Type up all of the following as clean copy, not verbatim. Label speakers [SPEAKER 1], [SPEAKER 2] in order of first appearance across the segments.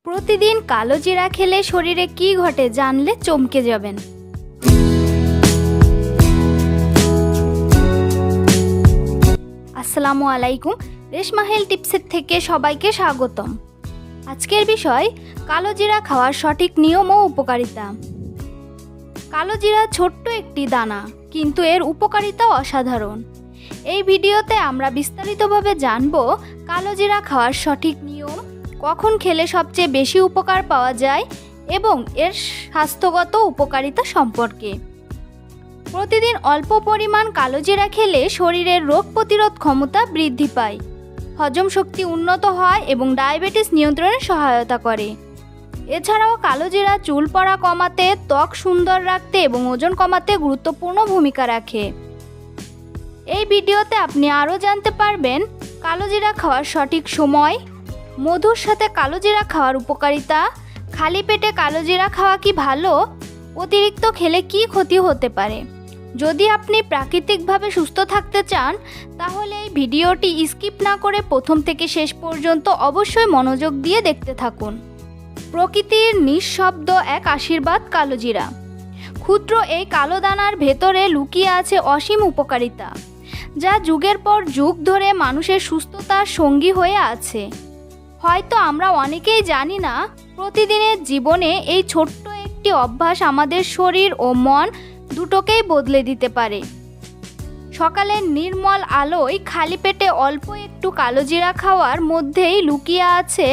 [SPEAKER 1] প্রতিদিন কালো জিরা খেলে শরীরে কি ঘটে জানলে চমকে যাবেন। আসসালামু আলাইকুম, রেশমা হেলথ টিপসের থেকে সবাইকে স্বাগতম। আজকের বিষয় কালো জিরা খাওয়ার সঠিক নিয়ম ও উপকারিতা। কালো জিরা ছোট্ট একটি দানা, কিন্তু এর উপকারিতা অসাধারণ। এই ভিডিওতে আমরা বিস্তারিতভাবে জানব কালো জিরা খাওয়ার সঠিক নিয়ম, কখন খেলে সবচেয়ে বেশি উপকার পাওয়া যায় এবং এর স্বাস্থ্যগত উপকারিতা সম্পর্কে। প্রতিদিন অল্প পরিমাণ কালো জিরা খেলে শরীরের রোগ প্রতিরোধ ক্ষমতা বৃদ্ধি পায়, হজম শক্তি উন্নত হয় এবং ডায়াবেটিস নিয়ন্ত্রণে সহায়তা করে। এছাড়াও কালো জিরা চুল পড়া কমাতে, ত্বক সুন্দর রাখতে এবং ওজন কমাতে গুরুত্বপূর্ণ ভূমিকা রাখে। এই ভিডিওতে আপনি আরও জানতে পারবেন কালো জিরা খাওয়ার সঠিক সময়, মধুর সাথে কালো জিরা খাওয়ার উপকারিতা, খালি পেটে কালো জিরা খাওয়া কি ভালো, অতিরিক্ত খেলে কি ক্ষতি হতে পারে। যদি আপনি প্রাকৃতিকভাবে সুস্থ থাকতে চান তাহলে এই ভিডিওটি স্কিপ না করে প্রথম থেকে শেষ পর্যন্ত অবশ্যই মনোযোগ দিয়ে দেখতে থাকুন। প্রকৃতির নিঃশব্দ এক আশীর্বাদ কালো জিরা। ক্ষুদ্র এই কালো দানার ভেতরে লুকিয়ে আছে অসীম উপকারিতা, যা যুগের পর যুগ ধরে মানুষের সুস্থতার সঙ্গী হয়ে আছে। হয়তো আমরা অনেকেই জানি না, প্রতিদিনের জীবনে এই ছোট্ট একটি অভ্যাস আমাদের শরীর ও মন দুটোকেই বদলে দিতে পারে। সকালের নির্মল আলোয় খালি পেটে অল্প একটু কালো জিরা খাওয়ার মধ্যেই লুকিয়ে আছে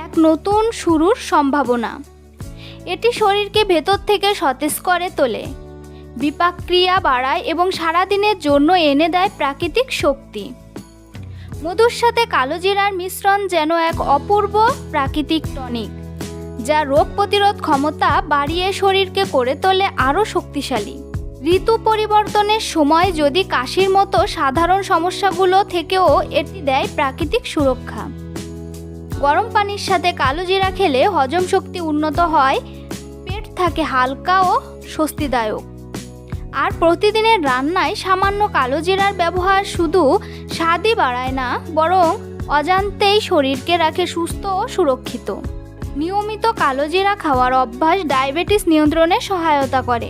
[SPEAKER 1] এক নতুন শুরুর সম্ভাবনা। এটি শরীরকে ভেতর থেকে সতেজ করে তোলে, বিপাক ক্রিয়া বাড়ায় এবং সারাদিনের জন্য এনে দেয় প্রাকৃতিক শক্তি। মধুর সাথে কালো জিরার মিশ্রণ যেন এক অপূর্ব প্রাকৃতিক টনিক, যা রোগ প্রতিরোধ ক্ষমতা বাড়িয়ে শরীরকে করে তোলে আরও শক্তিশালী। ঋতু পরিবর্তনের সময় যদি কাশির মতো সাধারণ সমস্যাগুলো থেকেও এটি দেয় প্রাকৃতিক সুরক্ষা। গরম পানির সাথে কালো জিরা খেলে হজম শক্তি উন্নত হয়, পেট থাকে হালকা ও স্বস্তিদায়ক। আর প্রতিদিনের রান্নায় সামান্য কালো জিরার ব্যবহার শুধু স্বাদই বাড়ায় না, বরং অজান্তেই শরীরকে রাখে সুস্থ ও সুরক্ষিত। নিয়মিত কালো জিরা খাওয়ার অভ্যাস ডায়াবেটিস নিয়ন্ত্রণে সহায়তা করে,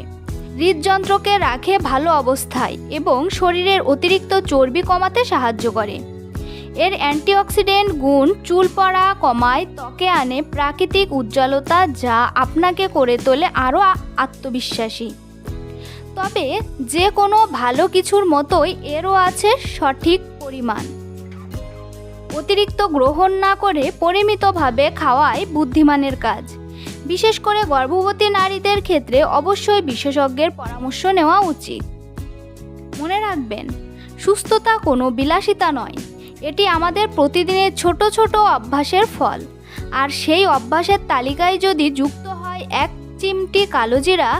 [SPEAKER 1] হৃদযন্ত্রকে রাখে ভালো অবস্থায় এবং শরীরের অতিরিক্ত চর্বি কমাতে সাহায্য করে। এর অ্যান্টিঅক্সিডেন্ট গুণ চুল পড়া কমায়, ত্বকে আনে প্রাকৃতিক উজ্জ্বলতা, যা আপনাকে করে তোলে আরও আত্মবিশ্বাসী। তবে যে কোনো ভালো কিছুর মতোই এরও আছে সঠিক পরিমাণ। অতিরিক্ত গ্রহণ না করে পরিমিতভাবে খাওয়াই বুদ্ধিমানের কাজ। বিশেষ করে গর্ভবতী নারীদের ক্ষেত্রে অবশ্যই বিশেষজ্ঞের পরামর্শ নেওয়া উচিত। মনে রাখবেন, সুস্থতা কোনো বিলাসিতা নয়, এটি আমাদের প্রতিদিনের ছোট ছোট অভ্যাসের ফল। আর সেই অভ্যাসের তালিকায় যদি যুক্ত হয় এক চিমটি কালো জিরা,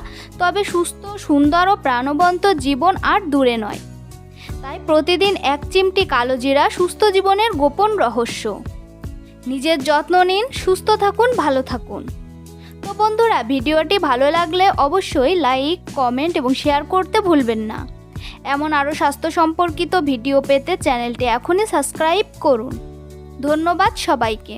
[SPEAKER 1] তবে সুস্থ, সুন্দর ও প্রাণবন্ত জীবন আর দূরে নয়। তাই প্রতিদিন এক চিমটি কালো জিরা সুস্থ জীবনের গোপন রহস্য। নিজের যত্ন নিন, সুস্থ থাকুন, ভালো থাকুন। তো বন্ধুরা, ভিডিওটি ভালো লাগলে অবশ্যই লাইক, কমেন্ট এবং শেয়ার করতে ভুলবেন না। এমন আরও স্বাস্থ্য সম্পর্কিত ভিডিও পেতে চ্যানেলটি এখনই সাবস্ক্রাইব করুন। ধন্যবাদ সবাইকে।